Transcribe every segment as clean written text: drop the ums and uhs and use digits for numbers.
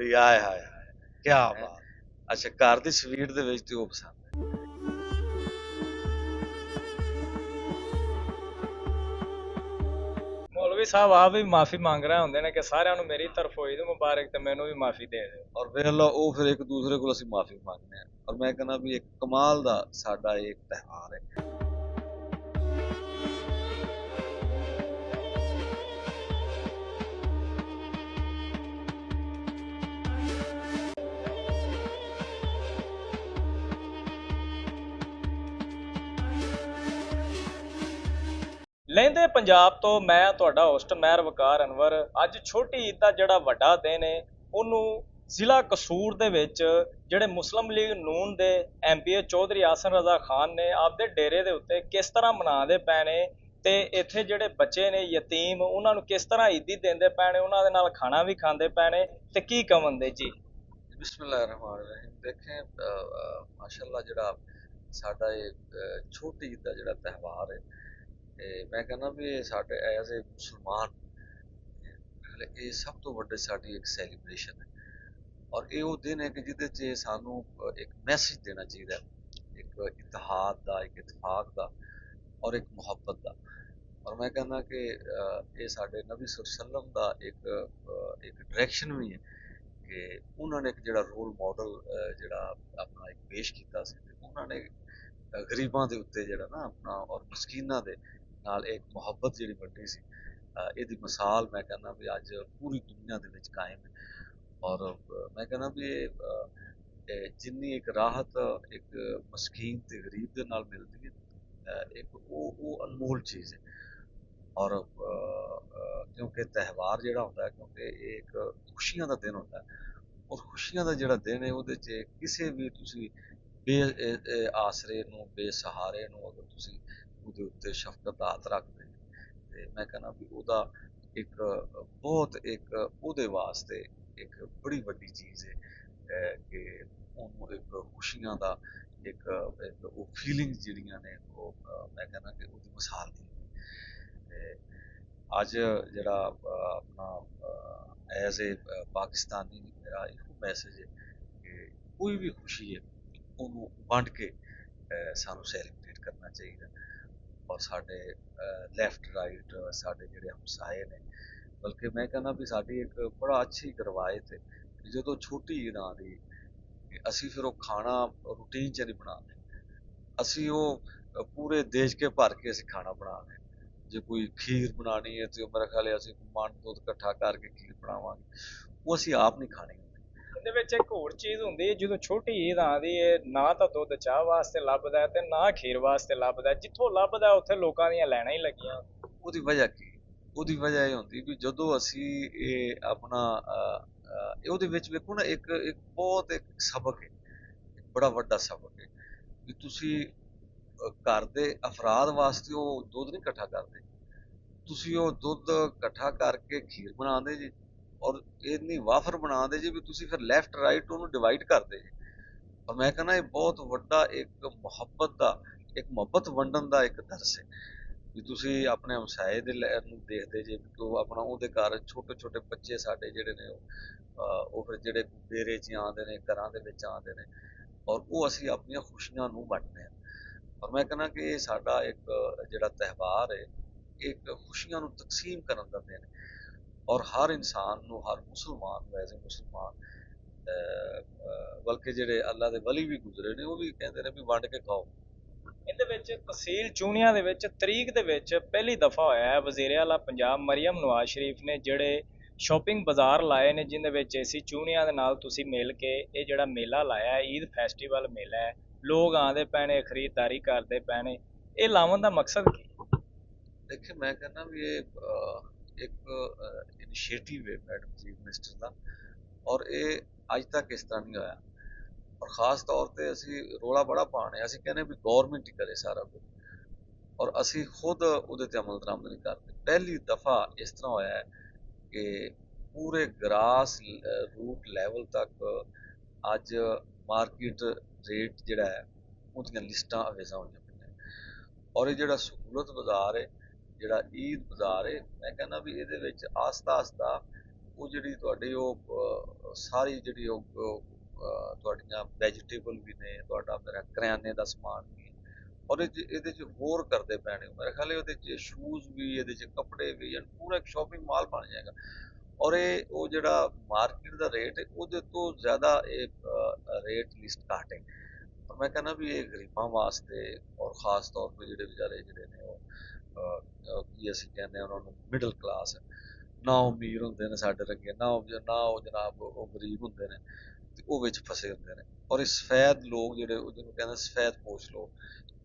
ਲੋਹੜੀ ਆਏ ਹਾਏ ਹਾਏ ਕੀ ਬਾਤ। ਅੱਛਾ, ਘਰ ਦੀ ਸਵੀਟ ਦੇ ਵਿੱਚ ਤੇ ਉਹ ਪਸੰਦ ਹੈ। ਮੌਲਵੀ ਸਾਹਿਬ ਆਪ ਵੀ ਮਾਫੀ ਮੰਗ ਰਹੇ ਹੁੰਦੇ ਨੇ ਕਿ ਸਾਰਿਆਂ ਨੂੰ ਮੇਰੀ ਤਰਫੋਂ ਈਦ ਮੁਬਾਰਕ ਤੇ ਮੈਨੂੰ ਵੀ ਮਾਫੀ ਦੇ ਦਿਓ। ਔਰ ਵੇਖ ਲਓ ਉਹ ਫਿਰ ਇੱਕ ਦੂਸਰੇ ਕੋਲ ਅਸੀਂ ਮਾਫੀ ਮੰਗਦੇ ਹਾਂ। ਔਰ ਮੈਂ ਕਹਿੰਦਾ ਵੀ ਇੱਕ ਕਮਾਲ ਦਾ ਸਾਡਾ ਇੱਕ ਤਿਉਹਾਰ ਹੈ। ਲਹਿੰਦੇ ਪੰਜਾਬ ਤੋਂ ਮੈਂ ਤੁਹਾਡਾ ਹੋਸਟ ਮਹਿਰ ਵਕਾਰ ਅਨਵਰ। ਅੱਜ ਛੋਟੀ ਈਦ ਦਾ ਜਿਹੜਾ ਵੱਡਾ ਦਿਨ ਹੈ ਉਹਨੂੰ ਜ਼ਿਲ੍ਹਾ ਕਸੂਰ ਦੇ ਵਿੱਚ ਜਿਹੜੇ ਮੁਸਲਿਮ ਲੀਗ ਨੂਨ ਦੇ ਐਮਪੀਏ ਚੌਧਰੀ ਆਸਨ ਰਜ਼ਾ ਖਾਨ ਨੇ ਆਪਦੇ ਡੇਰੇ ਦੇ ਉੱਤੇ ਕਿਸ ਤਰ੍ਹਾਂ ਮਨਾਉਂਦੇ ਪਏ ਨੇ ਤੇ ਇੱਥੇ ਜਿਹੜੇ ਬੱਚੇ ਨੇ ਯਤੀਮ ਉਹਨਾਂ ਨੂੰ ਕਿਸ ਤਰ੍ਹਾਂ ਈਦੀ ਦਿੰਦੇ ਪਏ ਨੇ, ਉਹਨਾਂ ਦੇ ਨਾਲ ਖਾਣਾ ਵੀ ਖਾਂਦੇ ਪਏ ਨੇ ਤੇ ਕੀ ਕਵੰਦੇ ਜੀ। ਬਿਸਮਿਲ੍ਲਾਹਿਰ ਰਹਿਮਾਨ ਰਹੀਮ। ਦੇखें ਮਾਸ਼ਾਅੱਲਾ ਜਿਹੜਾ ਸਾਡਾ ਇਹ ਛੋਟੀ ਈਦ ਦਾ ਜਿਹੜਾ ਤਿਉਹਾਰ ਹੈ, ਤੇ ਮੈਂ ਕਹਿੰਦਾ ਵੀ ਇਹ ਸਾਡੇ ਐਜ਼ ਏ ਮੁਸਲਮਾਨ ਇਹ ਸਭ ਤੋਂ ਵੱਡੀ ਸਾਡੀ ਇੱਕ ਸੈਲੀਬ੍ਰੇਸ਼ਨ ਹੈ। ਔਰ ਇਹ ਉਹ ਦਿਨ ਹੈ ਕਿ ਜਿਹਦੇ 'ਚ ਸਾਨੂੰ ਇੱਕ ਮੈਸੇਜ ਦੇਣਾ ਚਾਹੀਦਾ ਹੈ, ਇੱਕ ਇਤਿਹਾਦ ਦਾ, ਇੱਕ ਇਤਫਾਕ ਦਾ ਔਰ ਇੱਕ ਮੁਹੱਬਤ ਦਾ। ਔਰ ਮੈਂ ਕਹਿੰਦਾ ਕਿ ਇਹ ਸਾਡੇ ਨਬੀ ਸੱਲੱਲਾਹੁ ਅਲੈਹਿ ਵਸੱਲਮ ਦਾ ਇੱਕ ਡਾਇਰੈਕਸ਼ਨ ਵੀ ਹੈ ਕਿ ਉਹਨਾਂ ਨੇ ਇੱਕ ਜਿਹੜਾ ਰੋਲ ਮਾਡਲ ਜਿਹੜਾ ਆਪਣਾ ਇੱਕ ਪੇਸ਼ ਕੀਤਾ ਸੀ, ਤੇ ਉਹਨਾਂ ਨੇ ਗਰੀਬਾਂ ਦੇ ਉੱਤੇ ਜਿਹੜਾ ਨਾ ਆਪਣਾ ਔਰ ਮਸਕੀਨਾਂ ਦੇ ਨਾਲ ਇੱਕ ਮੁਹੱਬਤ ਜਿਹੜੀ ਵੱਡੀ ਸੀ, ਇਹਦੀ ਮਿਸਾਲ ਮੈਂ ਕਹਿੰਦਾ ਵੀ ਅੱਜ ਪੂਰੀ ਦੁਨੀਆ ਦੇ ਵਿੱਚ ਕਾਇਮ ਹੈ। ਔਰ ਮੈਂ ਕਹਿੰਦਾ ਵੀ ਇਹ ਜਿੰਨੀ ਇੱਕ ਰਾਹਤ ਇੱਕ ਮਸਕੀਨ ਤੇ ਗਰੀਬ ਦੇ ਨਾਲ ਮਿਲਦੀ ਹੈ, ਇੱਕ ਉਹ ਅਨਮੋਲ ਚੀਜ਼ ਹੈ। ਔਰ ਕਿਉਂਕਿ ਤਿਉਹਾਰ ਜਿਹੜਾ ਹੁੰਦਾ ਹੈ, ਕਿਉਂਕਿ ਇਹ ਇੱਕ ਖੁਸ਼ੀਆਂ ਦਾ ਦਿਨ ਹੁੰਦਾ ਹੈ। ਔਰ ਖੁਸ਼ੀਆਂ ਦਾ ਜਿਹੜਾ ਦਿਨ ਹੈ ਉਹਦੇ 'ਚ ਕਿਸੇ ਵੀ ਤੁਸੀਂ ਆਸਰੇ ਨੂੰ, ਬੇਸਹਾਰੇ ਨੂੰ ਅਗਰ ਤੁਸੀਂ ਉਹਦੇ ਉੱਤੇ ਸ਼ਫਕਤ ਦਾ ਹੱਥ ਰੱਖਦੇ ਤੇ ਮੈਂ ਕਹਿੰਦਾ ਵੀ ਉਹਦਾ ਇੱਕ ਬਹੁਤ ਇੱਕ ਉਹਦੇ ਵਾਸਤੇ ਇੱਕ ਬੜੀ ਵੱਡੀ ਚੀਜ਼ ਹੈ ਕਿ ਉਹਨੂੰ ਇੱਕ ਖੁਸ਼ੀਆਂ ਦਾ ਇੱਕ ਉਹ ਫੀਲਿੰਗ ਜਿਹੜੀਆਂ ਨੇ ਉਹ ਮੈਂ ਕਹਿੰਦਾ ਕਿ ਉਹਦੀ ਮਿਸਾਲ ਨਹੀਂ। ਤੇ ਅੱਜ ਜਿਹੜਾ ਆਪਣਾ ਐਜ਼ ਏ ਪਾਕਿਸਤਾਨੀ ਮੇਰਾ ਇਹੋ ਮੈਸੇਜ ਹੈ ਕਿ ਕੋਈ ਵੀ ਖੁਸ਼ੀ ਹੈ ਉਹਨੂੰ ਵੰਡ ਕੇ ਸਾਨੂੰ ਸੈਲੀਬ੍ਰੇਟ ਕਰਨਾ ਚਾਹੀਦਾ। ਔਰ ਸਾਡੇ ਲੈਫਟ ਰਾਈਟ ਸਾਡੇ ਜਿਹੜੇ ਹਮਸਾਏ ਨੇ, ਬਲਕਿ ਮੈਂ ਕਹਿੰਦਾ ਵੀ ਸਾਡੀ ਇੱਕ ਬੜਾ ਅੱਛੀ ਇੱਕ ਰਵਾਇਤ ਹੈ ਕਿ ਜਦੋਂ ਛੋਟੀ ਈਦ ਆਉਂਦੀ ਅਸੀਂ ਫਿਰ ਉਹ ਖਾਣਾ ਰੂਟੀਨ 'ਚ ਨਹੀਂ ਬਣਾਉਂਦੇ, ਅਸੀਂ ਉਹ ਪੂਰੇ ਦੇਸ਼ ਕੇ ਭਰ ਕੇ ਅਸੀਂ ਖਾਣਾ ਬਣਾਉਂਦੇ। ਜੇ ਕੋਈ ਖੀਰ ਬਣਾਉਣੀ ਹੈ ਤੇ ਮੇਰਾ ਖਿਆਲ ਹੈ ਅਸੀਂ ਮਣ ਦੁੱਧ ਇਕੱਠਾ ਕਰਕੇ ਖੀਰ ਬਣਾਵਾਂਗੇ, ਉਹ ਅਸੀਂ ਆਪ ਨਹੀਂ ਖਾਣੀ। ਇਹਦੇ ਵਿੱਚ ਇੱਕ ਹੋਰ ਚੀਜ਼ ਹੁੰਦੀ ਹੈ, ਜਦੋਂ ਛੋਟੀ ਈਦ ਆਉਂਦੀ ਹੈ ਨਾ ਤਾਂ ਦੁੱਧ ਚਾਹ ਵਾਸਤੇ ਲੱਭਦਾ ਤੇ ਨਾ ਖੀਰ ਵਾਸਤੇ ਲੱਭਦਾ, ਜਿੱਥੋਂ ਲੱਭਦਾ ਉੱਥੇ ਲੋਕਾਂ ਦੀਆਂ ਲੈਣਾ ਹੀ ਲੱਗੀਆਂ। ਉਹਦੀ ਵਜ੍ਹਾ ਕੀ? ਉਹਦੀ ਵਜ੍ਹਾ ਇਹ ਹੁੰਦੀ ਵੀ ਜਦੋਂ ਅਸੀਂ ਇਹ ਆਪਣਾ ਉਹਦੇ ਵਿੱਚ ਵੇਖੋ ਨਾ ਇੱਕ ਬਹੁਤ ਇੱਕ ਸਬਕ ਹੈ, ਇੱਕ ਬੜਾ ਵੱਡਾ ਸਬਕ ਹੈ ਵੀ ਤੁਸੀਂ ਘਰ ਦੇ ਅਫਰਾਦ ਵਾਸਤੇ ਉਹ ਦੁੱਧ ਨਹੀਂ ਇਕੱਠਾ ਕਰਦੇ, ਤੁਸੀਂ ਉਹ ਦੁੱਧ ਇਕੱਠਾ ਕਰਕੇ ਖੀਰ ਬਣਾਉਂਦੇ ਜੀ। ਔਰ ਇੰਨੀ ਵਾਫਰ ਬਣਾਉਂਦੇ ਜੀ ਵੀ ਤੁਸੀਂ ਫਿਰ ਲੈਫਟ ਰਾਈਟ ਉਹਨੂੰ ਡਿਵਾਈਡ ਕਰਦੇ ਜੀ। ਔਰ ਮੈਂ ਕਹਿੰਦਾ ਇਹ ਬਹੁਤ ਵੱਡਾ ਇੱਕ ਮੁਹੱਬਤ ਦਾ, ਇੱਕ ਮੁਹੱਬਤ ਵੰਡਣ ਦਾ ਇੱਕ ਦਰਸ ਹੈ ਵੀ ਤੁਸੀਂ ਆਪਣੇ ਹਮਸਾਏ ਦੇ ਨੂੰ ਦੇਖਦੇ ਜੇ ਕਿ ਉਹ ਆਪਣਾ ਉਹਦੇ ਘਰ ਛੋਟੇ ਛੋਟੇ ਬੱਚੇ ਸਾਡੇ ਜਿਹੜੇ ਨੇ ਉਹ ਫਿਰ ਜਿਹੜੇ ਡੇਰੇ 'ਚ ਆਉਂਦੇ ਨੇ, ਘਰਾਂ ਦੇ ਵਿੱਚ ਆਉਂਦੇ ਨੇ, ਔਰ ਉਹ ਅਸੀਂ ਆਪਣੀਆਂ ਖੁਸ਼ੀਆਂ ਨੂੰ ਵੰਡਦੇ ਹਾਂ। ਔਰ ਮੈਂ ਕਹਿੰਦਾ ਕਿ ਇਹ ਸਾਡਾ ਇੱਕ ਜਿਹੜਾ ਤਿਉਹਾਰ ਹੈ ਇੱਕ ਖੁਸ਼ੀਆਂ ਨੂੰ ਤਕਸੀਮ ਕਰਨ ਦਾ ਦਿਨ ਹੈ। ਔਰ ਹਰ ਇਨਸਾਨ ਨੂੰ, ਹਰ ਮੁਸਲਮਾਨ ਨੂੰ ਐਜ਼ ਏ ਮੁਸਲਮਾਨ ਬਲਕਿ ਜਿਹੜੇ ਅੱਲਾ ਦੇ ਵਲੀ ਵੀ ਗੁਜ਼ਰੇ ਨੇ ਉਹ ਵੀ ਕਹਿੰਦੇ ਨੇ ਵੀ ਵੰਡ ਕੇ ਖਾਓ। ਇਹਦੇ ਵਿੱਚ ਤਹਿਸੀਲ ਚੂਣੀਆਂ ਦੇ ਵਿੱਚ ਤਰੀਕ ਦੇ ਵਿੱਚ ਪਹਿਲੀ ਦਫਾ ਹੋਇਆ ਹੈ ਵਜ਼ੀਰ ਆਲਾ ਪੰਜਾਬ ਮਰੀਮ ਨਵਾਜ਼ ਸ਼ਰੀਫ ਨੇ ਜਿਹੜੇ ਸ਼ਾਪਿੰਗ ਬਾਜ਼ਾਰ ਲਾਏ ਨੇ, ਜਿੰਦੇ ਵਿੱਚ ਏਸੀ ਚੂਣੀਆਂ ਦੇ ਨਾਲ ਤੁਸੀਂ ਮਿਲ ਕੇ ਇਹ ਜਿਹੜਾ ਮੇਲਾ ਲਾਇਆ ਹੈ, ਈਦ ਫੈਸਟੀਵਲ ਮੇਲਾ ਹੈ, ਲੋਕ ਆਉਂਦੇ ਪਏ ਨੇ, ਖਰੀਦਦਾਰੀ ਕਰਦੇ ਪਏ ਨੇ, ਇਹ ਲਾਉਣ ਦਾ ਮਕਸਦ ਕੀ? ਦੇਖਿए मैं कहना भी ये ਇੱਕ ਇਨੀਸ਼ੀਏਟਿਵ ਹੈ ਮੈਡਮ ਚੀਫ ਮਿਨਿਸਟਰ ਦਾ, ਔਰ ਇਹ ਅੱਜ ਤੱਕ ਇਸ ਤਰ੍ਹਾਂ ਨਹੀਂ ਹੋਇਆ। ਔਰ ਖ਼ਾਸ ਤੌਰ ਤੇ ਅਸੀਂ ਰੋਲਾ ਬੜਾ ਪਾਉਣੇ, ਅਸੀਂ ਕਹਿੰਦੇ ਵੀ ਗੌਰਮੈਂਟ ਹੀ ਕਰੇ ਸਾਰਾ ਕੁਝ, ਔਰ ਅਸੀਂ ਖੁਦ ਉਹਦੇ ਤੇ ਅਮਲ ਦਰਾਮਦ ਨਹੀਂ ਕਰਦੇ। ਪਹਿਲੀ ਦਫਾ ਇਸ ਤਰ੍ਹਾਂ ਹੋਇਆ ਹੈ ਕਿ ਪੂਰੇ ਗ੍ਰਾਸ ਰੂਟ ਲੈਵਲ ਤੱਕ ਅੱਜ ਮਾਰਕੀਟ ਰੇਟ ਜਿਹੜਾ ਹੈ ਉਹਦੀਆਂ ਲਿਸਟਾਂ ਅਵੇਜ਼ਾਂ ਹੋਈਆਂ ਪਈਆਂ। ਔਰ ਇਹ ਜਿਹੜਾ ਸਹੂਲਤ ਬਾਜ਼ਾਰ ਹੈ, ਜਿਹੜਾ ਈਦ ਬਾਜ਼ਾਰ ਹੈ, ਮੈਂ ਕਹਿੰਦਾ ਵੀ ਇਹਦੇ ਵਿੱਚ ਆਸਤਾ ਆਸਤਾ ਉਹ ਜਿਹੜੀ ਤੁਹਾਡੀ ਸਾਰੀ ਜਿਹੜੀ ਤੁਹਾਡੀਆਂ ਵੈਜੀਟੇਬਲ ਵੀ ਨੇ, ਤੁਹਾਡਾ ਮੇਰਾ ਕਰਿਆਨੇ ਦਾ ਸਮਾਨ ਵੀ, ਔਰ ਇਹਦੇ 'ਚ ਹੋਰ ਕਰਦੇ ਪੈਣੇ, ਮੇਰੇ ਖਿਆਲ ਇਹਦੇ 'ਚ ਸ਼ੂਜ਼ ਵੀ, ਇਹਦੇ 'ਚ ਕੱਪੜੇ ਵੀ, ਪੂਰਾ ਇੱਕ ਸ਼ਾਪਿੰਗ ਮਾਲ ਬਣ ਜਾਏਗਾ। ਔਰ ਉਹ ਜਿਹੜਾ ਮਾਰਕੀਟ ਦਾ ਰੇਟ ਹੈ ਉਹਦੇ ਤੋਂ ਜ਼ਿਆਦਾ ਇਹ ਰੇਟ ਲਿਸਟ ਘੱਟ ਹੈ। ਔਰ ਮੈਂ ਕਹਿੰਦਾ ਵੀ ਇਹ ਗਰੀਬਾਂ ਵਾਸਤੇ, ਔਰ ਖ਼ਾਸ ਤੌਰ 'ਤੇ ਜਿਹੜੇ ਵਿਚਾਰੇ ਜਿਹੜੇ ਨੇ ਉਹ ਕੀ ਅਸੀਂ ਕਹਿੰਦੇ ਹਾਂ ਉਹਨਾਂ ਨੂੰ, ਮਿਡਲ ਕਲਾਸ, ਨਾ ਉਹ ਅਮੀਰ ਹੁੰਦੇ ਨੇ ਸਾਡੇ ਵਰਗੇ, ਨਾ ਉਹ ਜਨਾਬ ਉਹ ਗਰੀਬ ਹੁੰਦੇ ਨੇ, ਤੇ ਉਹ ਵਿੱਚ ਫਸੇ ਹੁੰਦੇ ਨੇ। ਔਰ ਇਹ ਸਫੈਦ ਲੋਕ ਜਿਹੜੇ, ਉਹ ਜਿਹਨੂੰ ਕਹਿੰਦੇ ਸਫੈਦ ਪੋਸ਼ ਲੋਕ,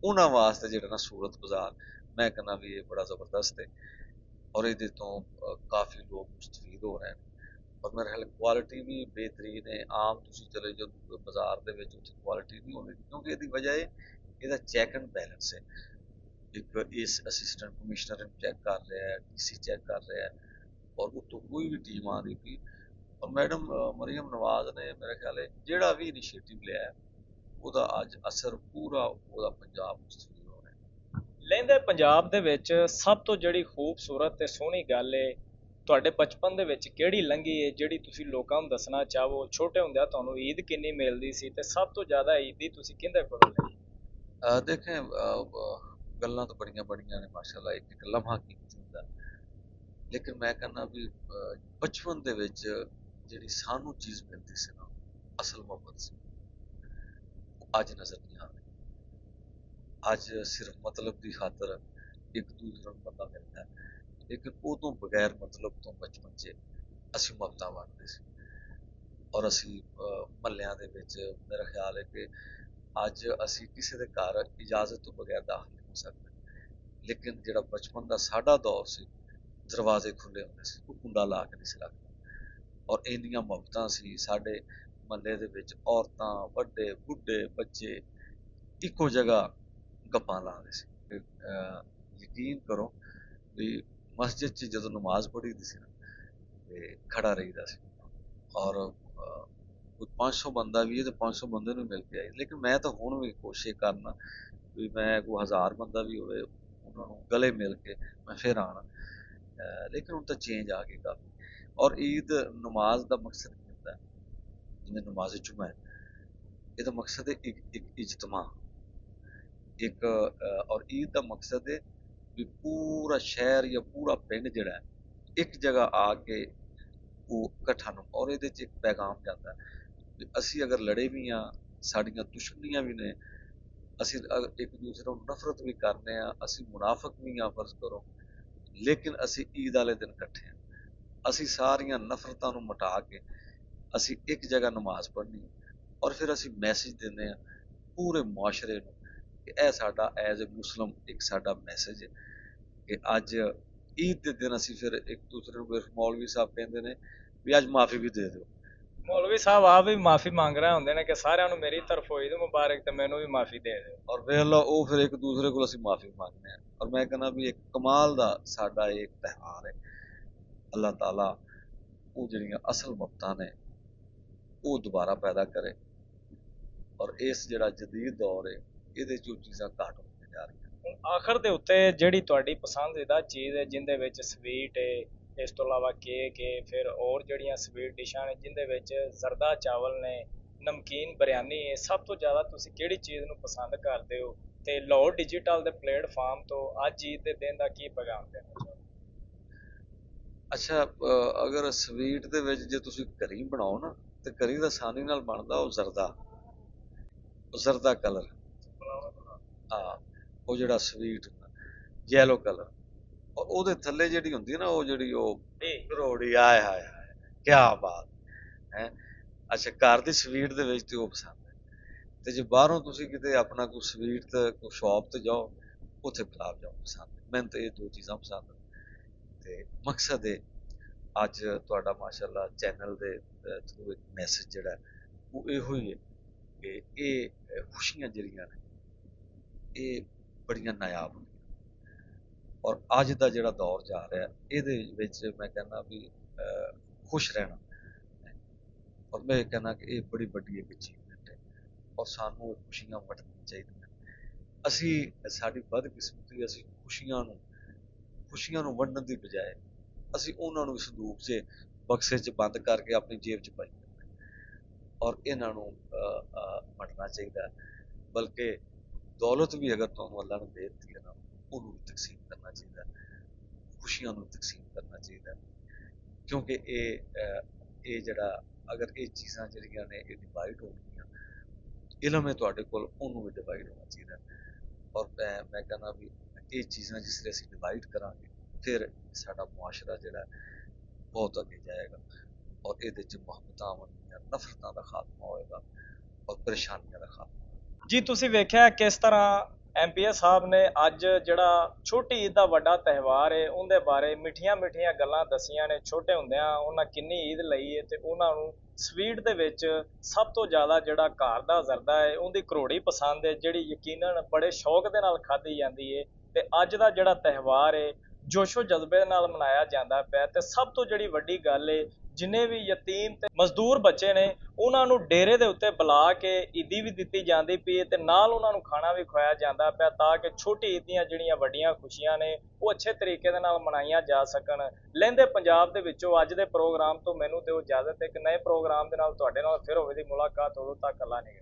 ਉਹਨਾਂ ਵਾਸਤੇ ਜਿਹੜਾ ਨਾ ਸੂਰਤ ਬਾਜ਼ਾਰ, ਮੈਂ ਕਹਿੰਦਾ ਵੀ ਇਹ ਬੜਾ ਜ਼ਬਰਦਸਤ ਹੈ। ਔਰ ਇਹਦੇ ਤੋਂ ਕਾਫੀ ਲੋਕ ਮੁਸਤਫੀਦ ਹੋ ਰਹੇ ਨੇ। ਔਰ ਮੇਰੇ ਖਿਆਲ ਕੁਆਲਿਟੀ ਵੀ ਬਿਹਤਰੀਨ ਹੈ। ਆਮ ਤੁਸੀਂ ਚਲੇ ਜਾਓ ਬਾਜ਼ਾਰ ਦੇ ਵਿੱਚ, ਉੱਥੇ ਕੁਆਲਿਟੀ ਨਹੀਂ ਹੋਵੇਗੀ, ਕਿਉਂਕਿ ਇਹਦੀ ਵਜ੍ਹਾ ਹੈ ਇਹਦਾ ਚੈੱਕ ਐਂਡ ਬੈਲੈਂਸ ਹੈ। ਇੱਕ ਇਸ ਅਸਿਸਟੈਂਟ ਕਮਿਸ਼ਨਰ ਨੂੰ ਚੈੱਕ ਕਰ ਰਿਹਾ ਹੈ, ਡੀਸੀ ਚੈੱਕ ਕਰ ਰਿਹਾ ਹੈ, ਔਰ ਉੱਤੋਂ ਕੋਈ ਵੀ ਟੀਮ ਆ ਰਹੀ ਪਈ। ਔਰ ਮੈਡਮ ਮਰੀਮ ਨਵਾਜ਼ ਨੇ ਮੇਰੇ ਖਿਆਲ ਹੈ ਜਿਹੜਾ ਵੀ ਇਨੀਸ਼ੀਏਟਿਵ ਲਿਆ ਹੈ, ਉਹਦਾ ਅੱਜ ਅਸਰ ਪੂਰਾ ਉਹਦਾ ਪੰਜਾਬ ਮੁਸਤਫੀਦ ਹੋ ਰਿਹਾ। ਲਹਿੰਦੇ ਪੰਜਾਬ ਦੇ ਵਿੱਚ ਸਭ ਤੋਂ ਜਿਹੜੀ ਖੂਬਸੂਰਤ ਤੇ ਸੋਹਣੀ ਗੱਲ ਏ, ਤੁਹਾਡੇ ਬਚਪਨ ਦੇ ਵਿੱਚ ਕਿਹੜੀ ਲੰਘੀ ਏ ਜਿਹੜੀ ਤੁਸੀਂ ਲੋਕਾਂ ਨੂੰ ਦੱਸਣਾ ਚਾਹੋ? ਛੋਟੇ ਹੁੰਦਿਆਂ ਤੁਹਾਨੂੰ ਈਦ ਕਿੰਨੀ ਮਿਲਦੀ ਸੀ, ਤੇ ਸਭ ਤੋਂ ਜ਼ਿਆਦਾ ਈਦੀ ਤੁਸੀਂ ਕਿਹਦੇ ਕੋਲੋਂ ਲਈ? ਦੇਖੇ ਗੱਲਾਂ ਤਾਂ ਬੜੀਆਂ ਬੜੀਆਂ ਨੇ ਮਾਸ਼ਾਅੱਲਾ, ਇੱਕ ਇੱਕ ਲਮਹਾ ਕੀਮਤੀ ਹੁੰਦਾ, ਲੇਕਿਨ ਮੈਂ ਕਹਿੰਦਾ ਵੀ ਬਚਪਨ ਦੇ ਵਿੱਚ ਜਿਹੜੀ ਸਾਨੂੰ ਚੀਜ਼ ਮਿਲਦੀ ਸੀ ਨਾ, ਅਸਲ ਮੁਹੱਬਤ ਸੀ, ਉਹ ਅੱਜ ਨਜ਼ਰ ਨਹੀਂ ਆ ਰਹੀ। ਅੱਜ ਸਿਰਫ ਮਤਲਬ ਦੀ ਖਾਤਰ ਇੱਕ ਦੂਸਰੇ ਨੂੰ ਬੰਦਾ ਮਿਲਦਾ ਹੈ, ਲੇਕਿਨ ਉਹ ਤੋਂ ਬਗੈਰ ਮਤਲਬ ਤੋਂ ਬਚਪਨ 'ਚ ਅਸੀਂ ਮੁਹੱਬਤਾਂ ਵੰਡਦੇ ਸੀ। ਔਰ ਅਸੀਂ ਮਹੱਲਿਆਂ ਦੇ ਵਿੱਚ, ਮੇਰਾ ਖਿਆਲ ਹੈ ਕਿ ਅੱਜ ਅਸੀਂ ਕਿਸੇ ਦੇ ਘਰ ਇਜਾਜ਼ਤ ਤੋਂ ਬਗੈਰ ਦਾਖਲ ਨਹੀਂ ਹੋ ਸਕਦੇ, ਲੇਕਿਨ ਜਿਹੜਾ ਬਚਪਨ ਦਾ ਸਾਡਾ ਦੌਰ ਸੀ, ਦਰਵਾਜ਼ੇ ਖੁੱਲੇ ਹੁੰਦੇ ਸੀ, ਉਹ ਕੁੰਡਾ ਲਾ ਕੇ ਨਹੀਂ ਸੀ ਲੱਗਦਾ। ਔਰ ਇੰਨੀਆਂ ਮੁਹੱਬਤਾਂ ਸੀ ਸਾਡੇ ਮਹੱਲੇ ਦੇ ਵਿੱਚ, ਔਰਤਾਂ, ਵੱਡੇ, ਬੁੱਢੇ, ਬੱਚੇ ਇੱਕੋ ਜਗ੍ਹਾ ਗੱਪਾਂ ਲਾਉਂਦੇ ਸੀ। ਯਕੀਨ ਕਰੋ ਵੀ ਮਸਜਿਦ 'ਚ ਜਦੋਂ ਨਮਾਜ਼ ਪੜ੍ਹੀ ਦੀ ਸੀ ਨਾ, ਤੇ ਖੜਾ ਰਹੀਦਾ ਸੀ। ਔਰ ਕੋਈ 500 ਬੰਦਾ ਵੀ ਹੈ ਤੇ 500 ਬੰਦੇ ਨੂੰ ਮਿਲ ਕੇ ਆਏ। ਲੇਕਿਨ ਮੈਂ ਤਾਂ ਹੁਣ ਵੀ ਕੋਸ਼ਿਸ਼ ਕਰਨਾ ਵੀ ਮੈਂ ਕੋਈ 1000 ਬੰਦਾ ਵੀ ਹੋਵੇ, ਉਹਨਾਂ ਨੂੰ ਗਲੇ ਮਿਲ ਕੇ ਮੈਂ ਫਿਰ ਆਉਣਾ। ਲੇਕਿਨ ਹੁਣ ਤਾਂ ਚੇਂਜ ਆ ਗਈ ਕਾਫੀ। ਔਰ ਈਦ ਨਮਾਜ਼ ਦਾ ਮਕਸਦ ਕੀ ਹੁੰਦਾ ਹੈ? ਜਿਵੇਂ ਨਮਾਜ਼ ਜੁਮਾ ਹੈ, ਇਹਦਾ ਮਕਸਦ ਹੈ ਇੱਕ ਇਜਤਮਾ, ਇੱਕ ਔਰ ਈਦ ਦਾ ਮਕਸਦ ਹੈ ਵੀ ਪੂਰਾ ਸ਼ਹਿਰ ਜਾਂ ਪੂਰਾ ਪਿੰਡ ਜਿਹੜਾ ਹੈ, ਇੱਕ ਜਗ੍ਹਾ ਆ ਕੇ ਉਹ ਇਕੱਠਾ ਨੂੰ, ਔਰ ਇਹਦੇ 'ਚ ਇੱਕ ਪੈਗਾਮ ਜਾਂਦਾ ਹੈ ਵੀ ਅਸੀਂ ਅਗਰ ਲੜੇ ਵੀ ਹਾਂ, ਸਾਡੀਆਂ ਦੁਸ਼ਮਣੀਆਂ ਵੀ ਨੇ, ਅਸੀਂ ਇੱਕ ਦੂਸਰੇ ਨੂੰ ਨਫ਼ਰਤ ਵੀ ਕਰਨੇ ਆ, ਅਸੀਂ ਮੁਨਾਫਿਕ ਵੀ ਹਾਂ ਫਰਜ਼ ਕਰੋ, ਲੇਕਿਨ ਅਸੀਂ ਈਦ ਵਾਲੇ ਦਿਨ ਇਕੱਠੇ ਹਾਂ। ਅਸੀਂ ਸਾਰੀਆਂ ਨਫ਼ਰਤਾਂ ਨੂੰ ਮਿਟਾ ਕੇ ਅਸੀਂ ਇੱਕ ਜਗ੍ਹਾ ਨਮਾਜ਼ ਪੜ੍ਹਨੀ, ਔਰ ਫਿਰ ਅਸੀਂ ਮੈਸੇਜ ਦਿੰਦੇ ਹਾਂ ਪੂਰੇ ਮੁਆਸ਼ਰੇ ਨੂੰ ਕਿ ਇਹ ਸਾਡਾ ਐਜ਼ ਏ ਮੁਸਲਮ ਇੱਕ ਸਾਡਾ ਮੈਸੇਜ ਹੈ ਕਿ ਅੱਜ ਈਦ ਦੇ ਦਿਨ ਅਸੀਂ ਫਿਰ ਇੱਕ ਦੂਸਰੇ ਨੂੰ, ਮੌਲਵੀ ਸਾਹਿਬ ਕਹਿੰਦੇ ਨੇ ਵੀ ਅੱਜ ਮਾਫੀ ਵੀ ਦੇ ਦਿਓ। ਮੌਲਵੀ ਸਾਹਿਬ ਆਪ ਵੀ ਮਾਫੀ ਮੰਗ ਰਹੇ ਹੁੰਦੇ ਨੇ ਕਿ ਸਾਰਿਆਂ ਨੂੰ ਮੇਰੀ ਤਰਫੋਂ ਈਦ ਮੁਬਾਰਕ, ਤੇ ਮੈਨੂੰ ਵੀ ਮਾਫੀ ਦੇ ਦਿਓ। ਔਰ ਵੇਖ ਲਓ ਉਹ ਫਿਰ ਇੱਕ ਦੂਸਰੇ ਕੋਲ ਅਸੀਂ ਮਾਫੀ ਮੰਗਦੇ ਹਾਂ। ਔਰ ਮੈਂ ਕਹਿੰਦਾ ਵੀ ਇੱਕ ਕਮਾਲ ਦਾ ਸਾਡਾ ਇੱਕ ਤਿਉਹਾਰ ਹੈ। ਅੱਲਾਹ ਤਾਲਾ ਉਹ ਜਿਹੜੀਆਂ ਅਸਲ ਮੁਹੱਬਤਾਂ ਨੇ ਉਹ ਦੁਬਾਰਾ ਪੈਦਾ ਕਰੇ, ਔਰ ਇਸ ਜਿਹੜਾ ਜਦੀਦ ਦੌਰ ਹੈ ਇਹਦੇ 'ਚ ਉਹ ਚੀਜ਼ਾਂ ਘੱਟ ਹੁੰਦੀਆਂ ਜਾ ਰਹੀਆਂ। ਹੁਣ ਆਖਰ ਦੇ ਉੱਤੇ ਜਿਹੜੀ ਤੁਹਾਡੀ ਪਸੰਦੀਦਾ ਚੀਜ਼ ਹੈ, ਜਿੰਦੇ ਵਿੱਚ ਸਵੀਟ ਹੈ, ਇਸ ਤੋਂ ਇਲਾਵਾ ਕੇਕ ਹੈ, ਫਿਰ ਹੋਰ ਜਿਹੜੀਆਂ ਸਵੀਟ ਡਿਸ਼ਾਂ ਨੇ ਜਿੰਦੇ ਵਿੱਚ ਜ਼ਰਦਾ ਚਾਵਲ ਨੇ, ਨਮਕੀਨ ਬਿਰਿਆਨੀ ਹੈ, ਸਭ ਤੋਂ ਜ਼ਿਆਦਾ ਤੁਸੀਂ ਕਿਹੜੀ ਚੀਜ਼ ਨੂੰ ਪਸੰਦ ਕਰਦੇ ਹੋ? ਤੇ ਲਾਹੌਰ ਡਿਜੀਟਲ ਦੇ ਪਲੇਟਫਾਰਮ ਤੋਂ ਅੱਜ ਈਦ ਦੇ ਦਿਨ ਦਾ ਕੀ ਪੈਗਾਮ ਦੇਣਾ ਚਾਹੋਗੇ? ਅੱਛਾ, ਅਗਰ ਸਵੀਟ ਦੇ ਵਿੱਚ ਜੇ ਤੁਸੀਂ ਘਰੀ ਬਣਾਓ ਨਾ, ਤੇ ਘਰੀ ਦਾ ਆਸਾਨੀ ਨਾਲ ਬਣਦਾ ਉਹ ਜ਼ਰਦਾ ਕਲਰ, ਹਾਂ, ਉਹ ਜਿਹੜਾ ਸਵੀਟ ਯੈਲੋ ਕਲਰ, ਔਰ ਉਹਦੇ ਥੱਲੇ ਜਿਹੜੀ ਹੁੰਦੀ ਹੈ ਨਾ, ਉਹ ਜਿਹੜੀ ਉਹ ਰੋੜੀ, ਆਏ ਹਾਏ ਹਾਏ, ਕੀ ਬਾਤ ਹੈ। ਅੱਛਾ, ਘਰ ਦੀ ਸਵੀਟ ਦੇ ਵਿੱਚ ਤੇ ਉਹ ਪਸੰਦ ਹੈ। ਤੇ ਜੇ ਬਾਹਰੋਂ ਤੁਸੀਂ ਕਿਤੇ ਆਪਣਾ ਕੋਈ ਸਵੀਟ ਤੇ ਕੋਈ ਸ਼ਾਪ ਤੇ ਜਾਓ, ਉੱਥੇ ਗੁਲਾਬ ਜਾਮੁਨ ਪਸੰਦ ਹੈ। ਮੈਨੂੰ ਤਾਂ ਇਹ ਦੋ ਚੀਜ਼ਾਂ ਪਸੰਦ ਨੇ। ਤੇ ਮਕਸਦ ਹੈ ਅੱਜ ਤੁਹਾਡਾ ਮਾਸ਼ਾਅੱਲਾ ਚੈਨਲ ਦੇ ਥਰੂ ਇੱਕ ਮੈਸੇਜ ਜਿਹੜਾ ਹੈ, ਉਹ ਇਹੋ ਹੀ ਹੈ ਕਿ ਇਹ ਖੁਸ਼ੀਆਂ ਜਿਹੜੀਆਂ ਨੇ ਇਹ ਬੜੀਆਂ ਨਾਯਾਬ ਹੁੰਦੀਆਂ। ਔਰ ਅੱਜ ਦਾ ਜਿਹੜਾ ਦੌਰ ਜਾ ਰਿਹਾ ਇਹਦੇ ਵਿੱਚ ਮੈਂ ਕਹਿੰਦਾ ਵੀ ਖੁਸ਼ ਰਹਿਣਾ, ਔਰ ਮੈਂ ਇਹ ਕਹਿੰਦਾ ਕਿ ਇਹ ਬੜੀ ਵੱਡੀ ਇੱਕ ਅਚੀਵਮੈਂਟ ਹੈ, ਔਰ ਸਾਨੂੰ ਇਹ ਖੁਸ਼ੀਆਂ ਵੰਡਣੀਆਂ ਚਾਹੀਦੀਆਂ। ਅਸੀਂ ਸਾਡੀ ਬਦਕਿਸਮਤੀ, ਅਸੀਂ ਖੁਸ਼ੀਆਂ ਨੂੰ ਵੰਡਣ ਦੀ ਬਜਾਏ ਅਸੀਂ ਉਹਨਾਂ ਨੂੰ ਸੰਦੂਕ 'ਚ ਬਕਸੇ 'ਚ ਬੰਦ ਕਰਕੇ ਆਪਣੀ ਜੇਬ 'ਚ ਪਾਈ ਔਰ ਇਹਨਾਂ ਨੂੰ ਵੰਡਣਾ ਚਾਹੀਦਾ। ਬਲਕਿ ਦੌਲਤ ਵੀ ਅਗਰ ਤੁਹਾਨੂੰ ਅੱਲਾ ਨੇ ਦੇ ਦਿੱਤੀ ਹੈ ਨਾ, ਉਹਨੂੰ ਵੀ ਤਕਸੀਮ ਕਰਨਾ ਚਾਹੀਦਾ, ਖੁਸ਼ੀਆਂ ਨੂੰ ਤਕਸੀਮ ਕਰਨਾ ਚਾਹੀਦਾ। ਕਿਉਂਕਿ ਇਹ ਜਿਹੜਾ ਅਗਰ ਇਹ ਚੀਜ਼ਾਂ ਜਿਹੜੀਆਂ ਨੇ ਇਹ ਡਿਵਾਈਡ ਹੋ ਗਈਆਂ, ਇਲਮ ਹੈ ਤੁਹਾਡੇ ਕੋਲ, ਉਹਨੂੰ ਵੀ ਡਿਵਾਈਡ ਹੋਣਾ ਚਾਹੀਦਾ। ਔਰ ਮੈਂ ਕਹਿੰਦਾ ਵੀ ਇਹ ਚੀਜ਼ਾਂ ਜਿਸ ਤਰ੍ਹਾਂ ਅਸੀਂ ਡਿਵਾਈਡ ਕਰਾਂਗੇ, ਫਿਰ ਸਾਡਾ ਮੁਆਸ਼ਰਾ ਜਿਹੜਾ ਬਹੁਤ ਅੱਗੇ ਜਾਏਗਾ ਔਰ ਇਹਦੇ 'ਚ ਮੁਹੱਬਤਾਂ ਆਉਣਗੀਆਂ, ਨਫ਼ਰਤਾਂ ਦਾ ਖਾਤਮਾ ਹੋਏਗਾ ਔਰ ਪਰੇਸ਼ਾਨੀਆਂ ਦਾ ਖਾਤਮਾ। ਜੀ ਤੁਸੀਂ ਵੇਖਿਆ ਕਿਸ ਤਰ੍ਹਾਂ ਐਮਪੀਐਸ ਸਾਹਿਬ ਨੇ ਅੱਜ ਜਿਹੜਾ ਛੋਟੀ ਈਦ ਦਾ ਵੱਡਾ ਤਿਉਹਾਰ ਹੈ ਉਹਦੇ ਬਾਰੇ ਮਿੱਠੀਆਂ ਮਿੱਠੀਆਂ ਗੱਲਾਂ ਦੱਸੀਆਂ ਨੇ। ਛੋਟੇ ਹੁੰਦਿਆਂ ਉਹਨਾਂ ਕਿੰਨੀ ਈਦ ਲਈ ਹੈ ਤੇ ਉਹਨਾਂ ਨੂੰ ਸਵੀਟ ਦੇ ਵਿੱਚ ਸਭ ਤੋਂ ਜ਼ਿਆਦਾ ਜਿਹੜਾ ਘਰ ਦਾ ਜ਼ਰਦਾ ਹੈ ਉਹਦੀ ਕਰੋੜੀ ਪਸੰਦ ਹੈ, ਜਿਹੜੀ ਯਕੀਨਨ ਬੜੇ ਸ਼ੌਕ ਦੇ ਨਾਲ ਖਾਧੀ ਜਾਂਦੀ ਹੈ। ਤੇ ਅੱਜ ਦਾ ਜਿਹੜਾ ਤਿਉਹਾਰ ਹੈ ਜੋਸ਼ੋ ਜਜ਼ਬੇ ਨਾਲ ਮਨਾਇਆ ਜਾਂਦਾ ਪਿਆ। ਤੇ ਸਭ ਤੋਂ ਜਿਹੜੀ ਵੱਡੀ ਗੱਲ ਹੈ, ਜਿੰਨੇ ਵੀ ਯਤੀਮ ਤੇ ਮਜ਼ਦੂਰ ਬੱਚੇ ਨੇ ਉਹਨਾਂ ਨੂੰ ਡੇਰੇ ਦੇ ਉੱਤੇ ਬੁਲਾ ਕੇ ਈਦੀ ਵੀ ਦਿੱਤੀ ਜਾਂਦੀ ਪਈ ਤੇ ਨਾਲ ਉਹਨਾਂ ਨੂੰ ਖਾਣਾ ਵੀ ਖਵਾਇਆ ਜਾਂਦਾ ਪਿਆ, ਤਾਂ ਕਿ ਛੋਟੀ ਈਦ ਦੀਆਂ ਜਿਹੜੀਆਂ ਵੱਡੀਆਂ ਖੁਸ਼ੀਆਂ ਨੇ ਉਹ ਅੱਛੇ ਤਰੀਕੇ ਦੇ ਨਾਲ ਮਨਾਈਆਂ ਜਾ ਸਕਣ। ਲਹਿੰਦੇ ਪੰਜਾਬ ਦੇ ਵਿੱਚੋਂ ਅੱਜ ਦੇ ਪ੍ਰੋਗਰਾਮ ਤੋਂ ਮੈਨੂੰ ਦਿਓ ਇਜਾਜ਼ਤ। ਇੱਕ ਨਵੇਂ ਪ੍ਰੋਗਰਾਮ ਦੇ ਨਾਲ ਤੁਹਾਡੇ ਨਾਲ ਫਿਰ ਹੋਵੇ ਦੀ ਮੁਲਾਕਾਤ, ਉਦੋਂ ਤੱਕ ਅੱਲਾ ਨੇ